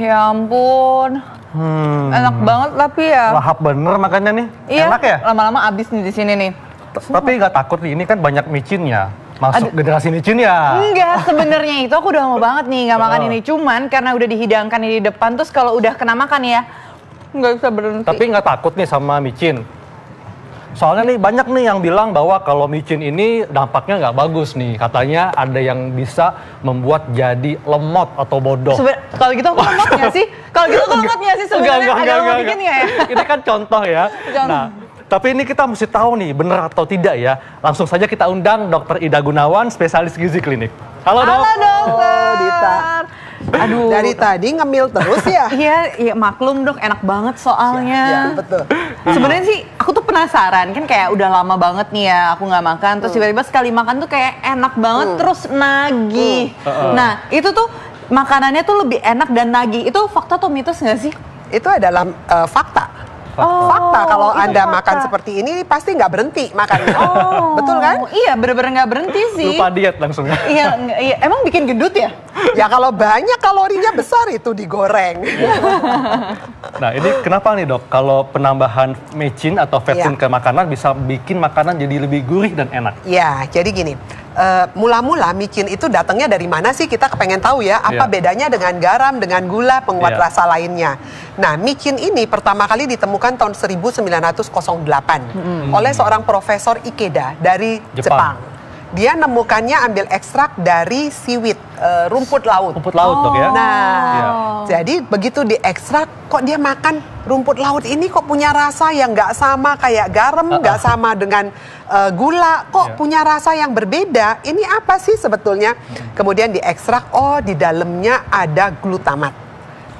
Ya ampun. Enak banget tapi ya. Lahap bener makannya nih. Iya, Enak ya? lama-lama abis nih di sini nih. Tapi nggak takut nih, ini kan banyak micinnya. Masuk generasi micin ya? Enggak, sebenarnya itu aku udah lama banget nih nggak makan ini. Cuman karena udah dihidangkan ini di depan, terus kalau udah kena makan ya, nggak bisa berhenti. Tapi nggak takut nih sama micin? Soalnya nih banyak nih yang bilang bahwa kalau micin ini dampaknya nggak bagus nih. Katanya ada yang bisa membuat jadi lemot atau bodoh. Kalau gitu aku lemot nggak sih? Kalau gitu aku lemot nggak sih sebenarnya? Agak lemot dikit nggak ya? Ini kan contoh ya. Nah, tapi ini kita mesti tahu nih benar atau tidak ya. Langsung saja kita undang Dr. Ida Gunawan, spesialis gizi klinik. Halo dok. Halo dokter. Dita. Aduh. Dari tadi ngemil terus ya? Iya, maklum dok, enak banget soalnya. Iya, betul. Sebenarnya sih aku tuh penasaran, kan kayak udah lama banget nih ya aku nggak makan, terus tiba-tiba sekali makan tuh kayak enak banget, terus nagih. Nah, itu tuh makanannya tuh lebih enak dan nagih. Itu fakta atau mitos nggak sih? Itu adalah fakta. Fakta kalau Anda makan seperti ini pasti nggak berhenti makannya. Betul kan? Iya, bener-bener nggak berhenti sih. Lupa diet langsung. Iya, emang bikin gendut ya? Ya kalau banyak kalorinya besar itu digoreng. Nah ini kenapa nih dok? Kalau penambahan micin atau vetsin ke makanan bisa bikin makanan jadi lebih gurih dan enak? Ya, jadi gini. Mula-mula micin itu datangnya dari mana sih? Kita kepengen tahu ya. Apa bedanya dengan garam, dengan gula, penguat rasa lainnya. Nah, micin ini pertama kali ditemukan tahun 1908 oleh seorang profesor Ikeda dari Jepang. Dia nemukannya ambil ekstrak dari seaweed, rumput laut. Rumput laut dok ya? Nah, jadi begitu diekstrak, kok dia makan rumput laut ini kok punya rasa yang nggak sama kayak garam, nggak sama dengan gula, kok punya rasa yang berbeda. Ini apa sih sebetulnya? Kemudian diekstrak, oh di dalamnya ada glutamat.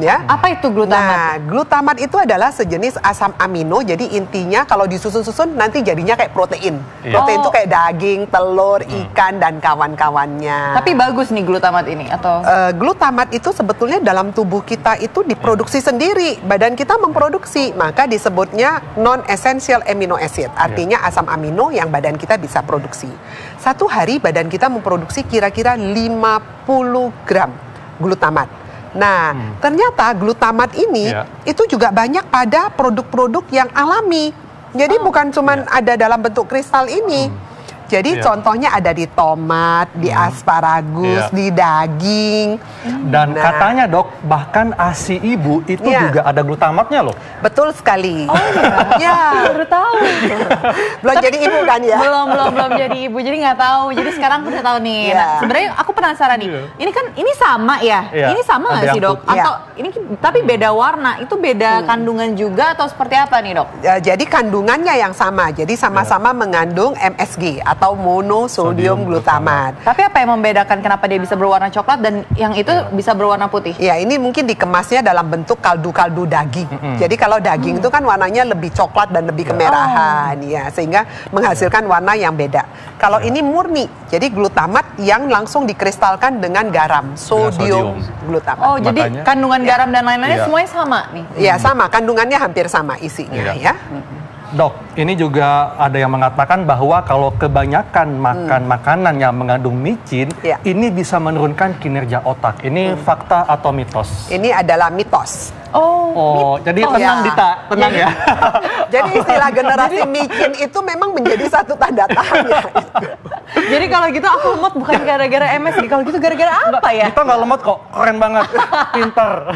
Ya. Apa itu glutamat? Nah, glutamat itu adalah sejenis asam amino. Jadi intinya kalau disusun-susun nanti jadinya kayak protein. Protein itu kayak daging, telur, ikan dan kawan-kawannya. Tapi bagus nih glutamat ini atau? Glutamat itu sebetulnya dalam tubuh kita itu diproduksi sendiri. Badan kita memproduksi, maka disebutnya non-essential amino acid. Artinya asam amino yang badan kita bisa produksi. Satu hari badan kita memproduksi kira-kira 50 gram glutamat. Nah, ternyata glutamat ini itu juga banyak pada produk-produk yang alami. Jadi bukan cuma ada dalam bentuk kristal ini. Jadi contohnya ada di tomat, di asparagus, di daging. Dan katanya dok, bahkan ASI ibu itu juga ada glutamatnya loh. Betul sekali. Oh iya, baru tahu. Belum jadi ibu kan ya? Belum jadi ibu, jadi nggak tahu. Jadi sekarang aku udah tahu nih. Nah, sebenarnya aku penasaran nih. Ini kan ini sama ya? Ini sama nggak sih dok? Atau ini tapi beda warna? Itu beda kandungan juga atau seperti apa nih dok? Jadi kandungannya yang sama. Jadi sama-sama mengandung MSG atau monosodium glutamat. Tapi apa yang membedakan kenapa dia bisa berwarna coklat dan yang itu bisa berwarna putih? Ya, ini mungkin dikemasnya dalam bentuk kaldu-kaldu daging. Jadi kalau daging itu kan warnanya lebih coklat dan lebih kemerahan, ya, sehingga menghasilkan warna yang beda. Kalau ini murni, jadi glutamat yang langsung dikristalkan dengan garam, sodium glutamat. Oh, jadi kandungan garam dan lain-lainnya semuanya sama nih? Ya, sama. Kandungannya hampir sama isinya, ya. Dok, ini juga ada yang mengatakan bahwa kalau kebanyakan makan makanan yang mengandung micin, ini bisa menurunkan kinerja otak. Ini fakta atau mitos? Ini adalah mitos. Jadi tenang Dita, tenang ya. Jadi istilah generasi micin itu memang menjadi satu tanda tanya. Jadi kalau gitu aku lemot bukan gara-gara MSG, kalau gitu gara-gara apa ya? Kita nggak lemot kok, keren banget, pintar.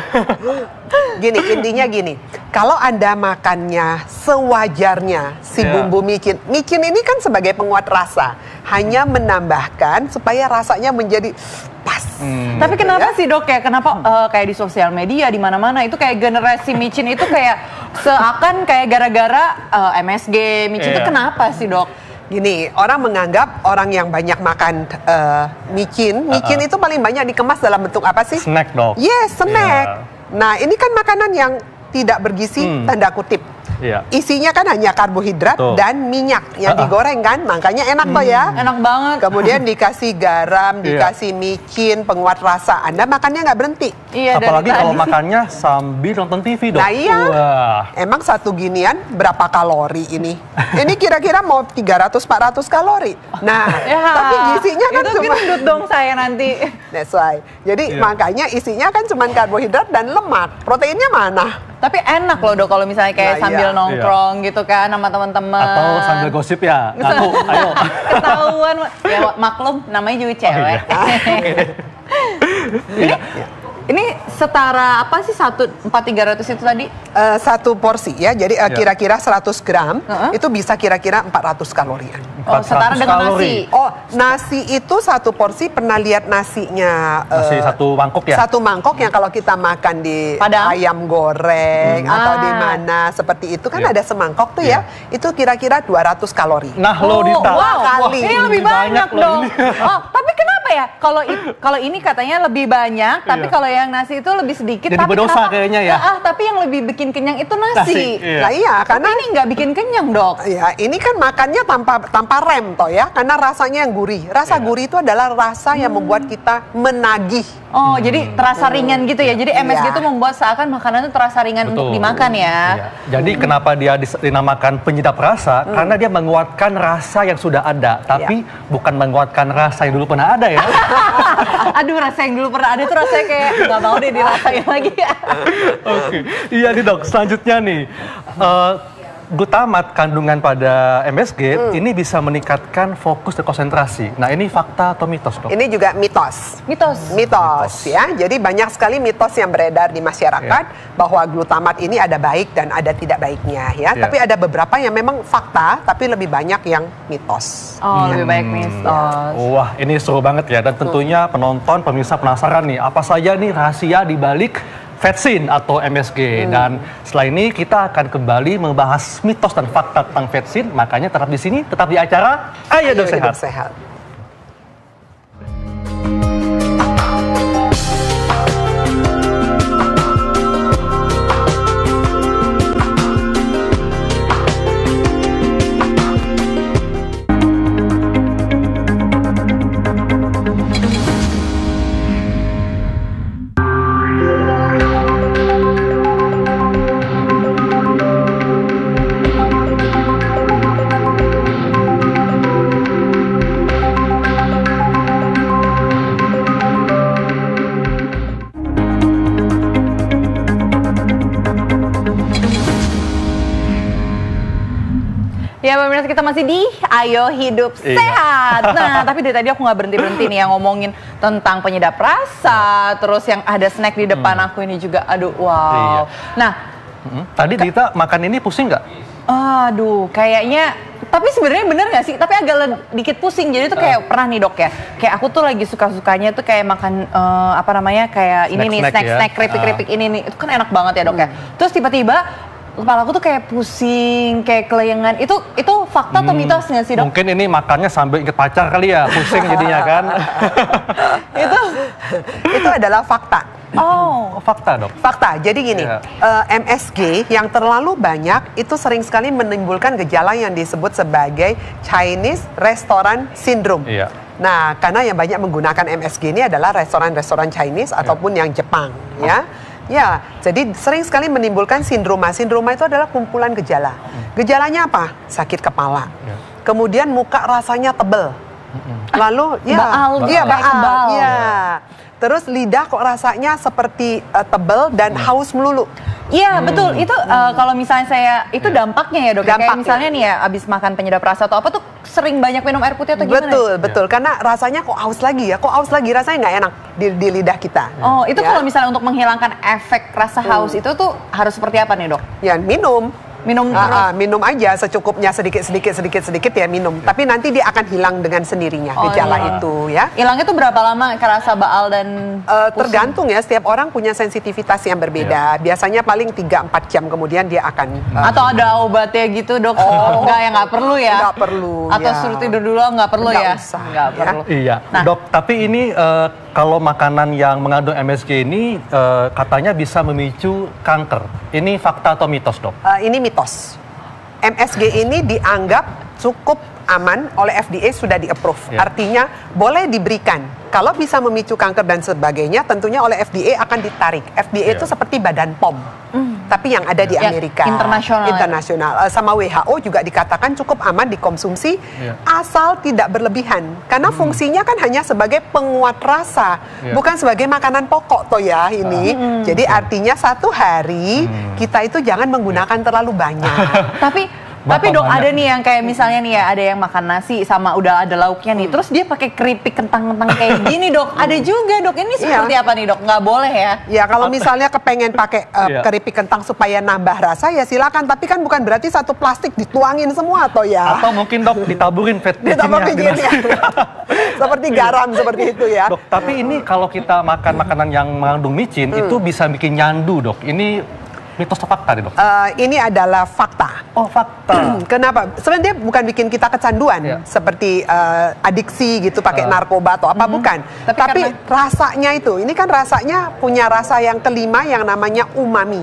Gini, intinya gini, kalau Anda makannya sewajarnya si bumbu micin, micin ini kan sebagai penguat rasa, hanya menambahkan supaya rasanya menjadi pas. Tapi kenapa sih dok ya? Kenapa kayak di sosial media di mana-mana itu kayak generasi micin itu kayak seakan kayak gara-gara MSG micin itu kenapa sih dok? Gini, orang menganggap orang yang banyak makan micin itu paling banyak dikemas dalam bentuk apa sih? Snack dok. Yes, snack. Nah, ini kan makanan yang tidak bergizi, tanda kutip. Iya. Isinya kan hanya karbohidrat Tuh. dan minyak yang digoreng kan, makanya enak toh ya. Enak banget. Kemudian dikasih garam, dikasih micin, penguat rasa. Anda makannya nggak berhenti. Iya, dari Apalagi kalau tadi. makannya sambil nonton TV dong. Nah iya, Wah. emang satu ginian berapa kalori ini? Ini kira-kira mau 300-400 kalori. Nah, Ya, tapi isinya kan itu cuma... gendut dong saya nanti. That's why. Jadi Iya. makanya isinya kan cuma karbohidrat dan lemak. Proteinnya mana? Tapi enak loh dok kalau misalnya kayak Nah, sambil iya. nongkrong gitu kan sama teman-teman. Atau sambil gosip ya. Ngaku, ayo. Ketahuan. Ya maklum namanya juga cewek. Iya. Ini setara apa sih 1.400 itu tadi? Satu porsi ya, jadi Iya. kira-kira 100 gram Heeh. itu bisa kira-kira 400 kalorian. Oh, setara 400 dengan kalori. nasi. Oh, nasi itu satu porsi, pernah lihat nasinya Nasi satu mangkok ya? Satu mangkok yang kalau kita makan di Padang? ayam goreng atau di Ah. mana seperti itu kan Iya. ada semangkok tuh Iya. ya. Itu kira-kira 200 kalori. Nah lo Dita. wow, kali. ini lebih banyak loh dong. ini. Oh, tapi kenapa ya? Kalau ini katanya lebih banyak, tapi Iya. kalau yang nasi itu lebih sedikit. Jadi tapi berdosa kenapa- kayaknya ya? Tapi yang lebih bikin kenyang itu nasi. Nasi, iya. Nah iya, Karena karena ini nggak bikin kenyang dok. ya ini kan makannya tanpa rem toh ya, karena rasanya yang gurih. Rasa Iya. gurih itu adalah rasa yang membuat kita menagih. Oh, jadi terasa ringan gitu ya. Jadi MSG Iya. itu membuat seakan makanan itu terasa ringan untuk Betul. dimakan ya. Iya. Jadi kenapa dia dinamakan penyedap rasa? Karena dia menguatkan rasa yang sudah ada, tapi bukan menguatkan rasa yang dulu pernah ada ya. Aduh, rasa yang dulu pernah ada tuh rasanya kayak nggak mau deh dirasain lagi ya. Oke, iya nih dok. Selanjutnya nih, glutamat kandungan pada MSG ini bisa meningkatkan fokus dan konsentrasi. Nah ini fakta atau mitos dok? Ini juga mitos. Mitos. Ya, jadi banyak sekali mitos yang beredar di masyarakat bahwa glutamat ini ada baik dan ada tidak baiknya ya. Iya. Tapi ada beberapa yang memang fakta, tapi lebih banyak yang mitos. Oh, lebih baik mitos. Wah, ini seru banget ya. Dan tentunya penonton, pemirsa penasaran nih, apa saja nih rahasia di balik vetsin atau MSG. Dan setelah ini kita akan kembali membahas mitos dan fakta tentang vetsin. Makanya tetap di sini, tetap di acara Ayo Dok Hidup Sehat. sehat. Ya pemirsa, kita masih di Ayo Hidup Iya. Sehat. Nah, tapi dari tadi aku nggak berhenti-berhenti nih yang ngomongin tentang penyedap rasa, terus yang ada snack di depan aku ini juga, aduh wow. Iya. Nah, Tadi Dita makan ini pusing nggak? aduh kayaknya, tapi sebenarnya bener nggak sih? Tapi agak dikit pusing, jadi tuh kayak pernah nih dok ya, kayak aku tuh lagi suka-sukanya tuh kayak makan, apa namanya, kayak ini nih, Snack-snack ya? snack-snack, keripik-keripik ini nih, itu kan enak banget ya dok ya. Terus tiba-tiba, kepala aku tuh kayak pusing, kayak kelayangan. Itu fakta atau mitos nggak sih dok? Mungkin ini makannya sambil inget pacar kali ya, pusing jadinya kan? Itu adalah fakta. Oh, Fakta dok. Fakta, jadi gini, Iya. MSG yang terlalu banyak itu sering sekali menimbulkan gejala yang disebut sebagai Chinese Restaurant Syndrome. Iya. Nah, karena yang banyak menggunakan MSG ini adalah restoran-restoran Chinese ataupun yang Jepang, ya. Ya, jadi sering sekali menimbulkan sindroma. Sindroma itu adalah kumpulan gejala. Gejalanya apa? Sakit kepala. Iya. Kemudian muka rasanya tebel. Lalu ya, Baal gitu, iya kayak baal, kebal. iya. Terus lidah kok rasanya seperti tebel dan haus melulu. iya betul. Itu kalau misalnya saya, itu dampaknya ya dok. Kayak Dampaknya. misalnya nih ya, abis makan penyedap rasa atau apa tuh sering banyak minum air putih atau gimana? Betul, betul. Karena rasanya kok haus lagi ya, kok haus lagi, rasanya nggak enak di lidah kita. Oh, itu Ya. kalau misalnya untuk menghilangkan efek rasa haus itu tuh harus seperti apa nih dok? Ya minum. Minum terus? Minum aja secukupnya, sedikit ya minum. Tapi nanti dia akan hilang dengan sendirinya Oh, gejala iya. itu ya. Hilangnya tuh berapa lama kerasa baal dan pusing? Tergantung ya, setiap orang punya sensitivitas yang berbeda. Biasanya paling 3-4 jam kemudian dia akan Atau ada obatnya gitu dok? Oh. Enggak ya, nggak perlu ya? Nggak perlu, Atau ya. suruh tidur dulu nggak perlu Nggak ya? usah, Nggak ya. perlu. Iya, Nah. dok. Tapi ini kalau makanan yang mengandung MSG ini katanya bisa memicu kanker. Ini fakta atau mitos, Dok? Ini mitos. MSG ini dianggap cukup aman oleh FDA, sudah di-approve. Artinya boleh diberikan. Kalau bisa memicu kanker dan sebagainya, tentunya oleh FDA akan ditarik. FDA itu seperti Badan POM, tapi yang ada di Amerika. Internasional. Sama WHO juga dikatakan cukup aman dikonsumsi, asal tidak berlebihan. Karena fungsinya kan hanya sebagai penguat rasa, bukan sebagai makanan pokok toh ya ini. Jadi artinya satu hari kita itu jangan menggunakan terlalu banyak. Tapi Dok, ada nih yang kayak misalnya nih ya, ada yang makan nasi sama udah ada lauknya nih, terus dia pakai keripik kentang-kentang kayak gini, Dok. Ada juga, Dok. Ini seperti apa nih, Dok? Nggak boleh ya? Ya, kalau misalnya kepengen pakai keripik kentang supaya nambah rasa, ya silakan. Tapi kan bukan berarti satu plastik dituangin semua, toh ya. Atau mungkin, Dok, ditaburin micinnya. Seperti garam, seperti itu ya. Dok, tapi ini kalau kita makan makanan yang mengandung micin, itu bisa bikin nyandu, Dok. Ini mitos atau fakta nih, Dok? Ini adalah fakta. Oh, fakta. Kenapa? Sebenarnya dia bukan bikin kita kecanduan, seperti adiksi gitu, pakai narkoba atau apa, bukan. Tapi rasanya itu, ini kan rasanya punya rasa yang kelima yang namanya umami.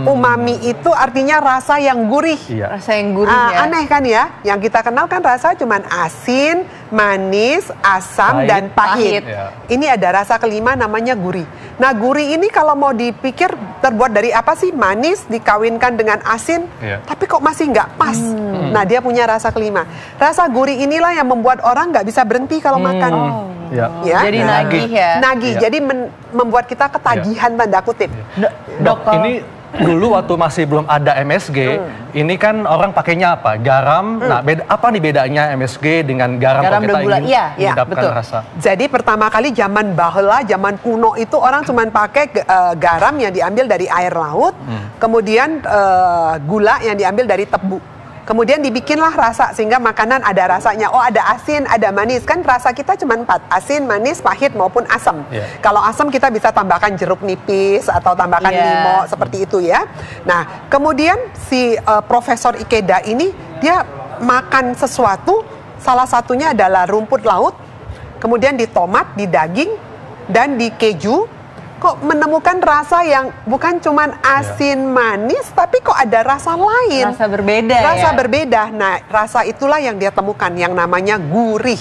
Umami itu artinya rasa yang gurih. Rasa yang gurih ya. Aneh kan ya? Yang kita kenal kan rasa cuman asin, manis, asam, dan pahit. Ini ada rasa kelima namanya gurih. Nah, gurih ini kalau mau dipikir terbuat dari apa sih? Manis dikawinkan dengan asin, tapi kok masih nggak pas. Nah, dia punya rasa kelima. Rasa gurih inilah yang membuat orang nggak bisa berhenti kalau makan. Jadi nagih ya. Nagih, jadi membuat kita ketagihan tanda kutip. Dok, ini dulu waktu masih belum ada MSG, ini kan orang pakainya apa? Garam. Nah, apa nih bedanya MSG dengan garam kalau kita ingin mendapatkan rasa? Jadi pertama kali zaman bahla, zaman kuno itu orang cuma pakai garam yang diambil dari air laut, kemudian gula yang diambil dari tebu. Kemudian dibikinlah rasa sehingga makanan ada rasanya. Oh, ada asin, ada manis. Kan rasa kita cuma 4. Asin, manis, pahit maupun asam. Kalau asam kita bisa tambahkan jeruk nipis atau tambahkan limo seperti itu ya. Nah, kemudian si Profesor Ikeda ini dia makan sesuatu, salah satunya adalah rumput laut, kemudian di tomat, di daging, dan di keju. Kok menemukan rasa yang bukan cuman asin manis, tapi kok ada rasa lain. Rasa berbeda Rasa berbeda. Nah, rasa itulah yang dia temukan, yang namanya gurih.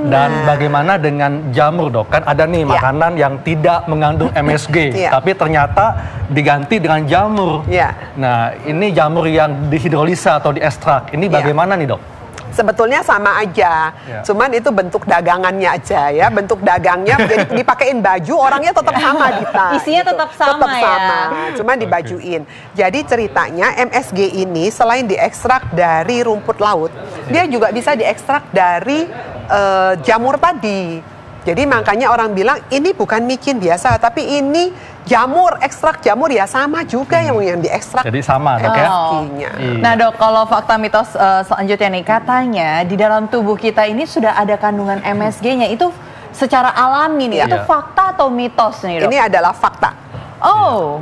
Dan bagaimana dengan jamur, Dok? Kan ada nih makanan yang tidak mengandung MSG, tapi ternyata diganti dengan jamur. Nah, ini jamur yang dihidrolisa atau diekstrak. Ini bagaimana nih, Dok? Sebetulnya sama aja, cuman itu bentuk dagangannya aja ya, bentuk dagangnya jadi dipakein baju, orangnya tetap sama Dita. Isinya gitu. tetap sama cuman dibajuin. Jadi ceritanya MSG ini selain diekstrak dari rumput laut, dia juga bisa diekstrak dari jamur tadi. Jadi makanya orang bilang ini bukan micin biasa, tapi ini jamur, ekstrak jamur ya sama juga yang diekstrak. Jadi sama, Dok ya? Nah, Dok, kalau fakta mitos selanjutnya nih, katanya di dalam tubuh kita ini sudah ada kandungan MSG-nya. Itu secara alami nih, itu fakta atau mitos nih, Dok? Ini adalah fakta.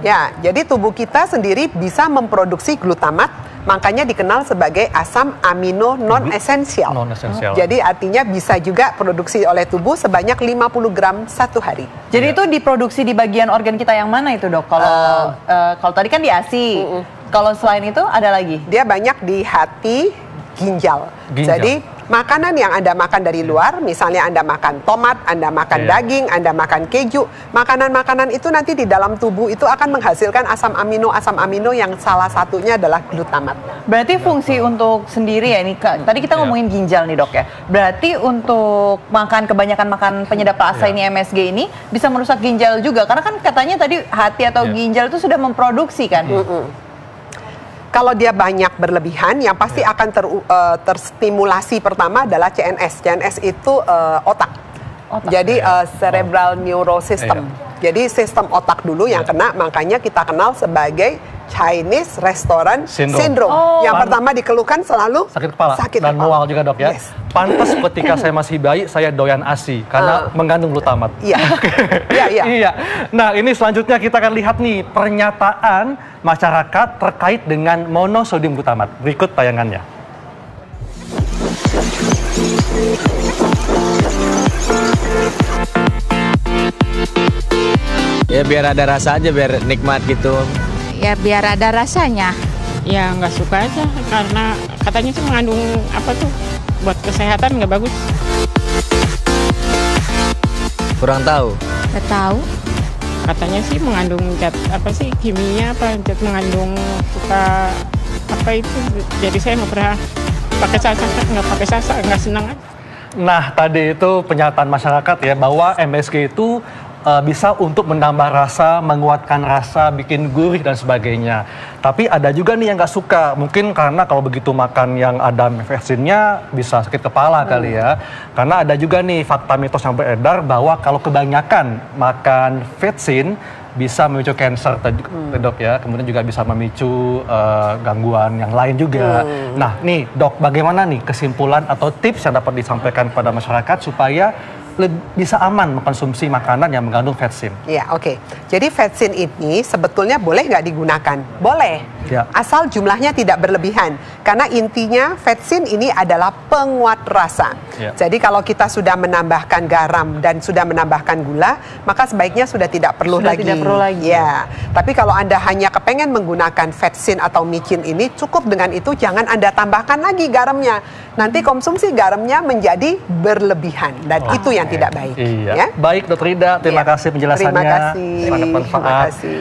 Ya, jadi tubuh kita sendiri bisa memproduksi glutamat, makanya dikenal sebagai asam amino non-esensial. Jadi artinya bisa juga produksi oleh tubuh sebanyak 50 gram satu hari. Jadi itu diproduksi di bagian organ kita yang mana itu, Dok? Kalau tadi kan di ASI. Kalau selain itu ada lagi? Dia banyak di hati, ginjal. Jadi makanan yang Anda makan dari luar, misalnya Anda makan tomat, Anda makan daging, Anda makan keju, makanan-makanan itu nanti di dalam tubuh itu akan menghasilkan asam amino yang salah satunya adalah glutamat. Berarti fungsi untuk sendiri ya, ini tadi kita ngomongin ginjal nih, Dok ya. Berarti untuk kebanyakan makan penyedap rasa ini MSG ini bisa merusak ginjal juga, karena kan katanya tadi hati atau ginjal itu sudah memproduksi kan. Kalau dia banyak berlebihan, yang pasti akan terstimulasi pertama adalah CNS. CNS itu otak. Jadi cerebral neurosystem. Jadi sistem otak dulu yang kena, makanya kita kenal sebagai Chinese Restaurant Syndrome. Yang pertama dikeluhkan selalu sakit kepala dan mual juga, Dok ya. Pantas ketika saya masih bayi, saya doyan ASI karena mengandung glutamat. Iya. Nah, ini selanjutnya kita akan lihat nih pernyataan masyarakat terkait dengan monosodium glutamat. Berikut tayangannya. Ya biar ada rasa aja, biar nikmat gitu. Ya biar ada rasanya. Ya nggak suka aja karena katanya sih mengandung apa tuh buat kesehatan nggak bagus. Kurang tahu. Nggak tahu. Katanya sih mengandung zat apa sih kimia apa zat mengandung suka apa itu. Jadi saya nggak pernah pakai sasa nggak senang aja. Nah, tadi itu pernyataan masyarakat ya bahwa MSG itu bisa untuk menambah rasa, menguatkan rasa, bikin gurih dan sebagainya. Tapi ada juga nih yang nggak suka, mungkin karena kalau begitu makan yang ada vetsinnya bisa sakit kepala kali ya. Karena ada juga nih fakta mitos yang beredar bahwa kalau kebanyakan makan vetsin bisa memicu kanker, dok ya. Kemudian juga bisa memicu gangguan yang lain juga. Nah, nih dok, bagaimana nih kesimpulan atau tips yang dapat disampaikan kepada masyarakat supaya bisa aman mengkonsumsi makanan yang mengandung vetsin? Ya, oke. Jadi vetsin ini sebetulnya boleh nggak digunakan? Boleh. Ya. Asal jumlahnya tidak berlebihan. Karena intinya vetsin ini adalah penguat rasa. Ya. Jadi kalau kita sudah menambahkan garam dan sudah menambahkan gula, maka sebaiknya sudah tidak perlu Sudah lagi. tidak perlu lagi. Ya. Tapi kalau Anda hanya kepengen menggunakan vetsin atau micin ini, cukup dengan itu, jangan Anda tambahkan lagi garamnya. Nanti konsumsi garamnya menjadi berlebihan. Dan itu yang tidak baik. Iya. Ya? Baik, Dr. Ida, terima Iya. kasih penjelasannya. Terima kasih. Sangat bermanfaat. Terima kasih.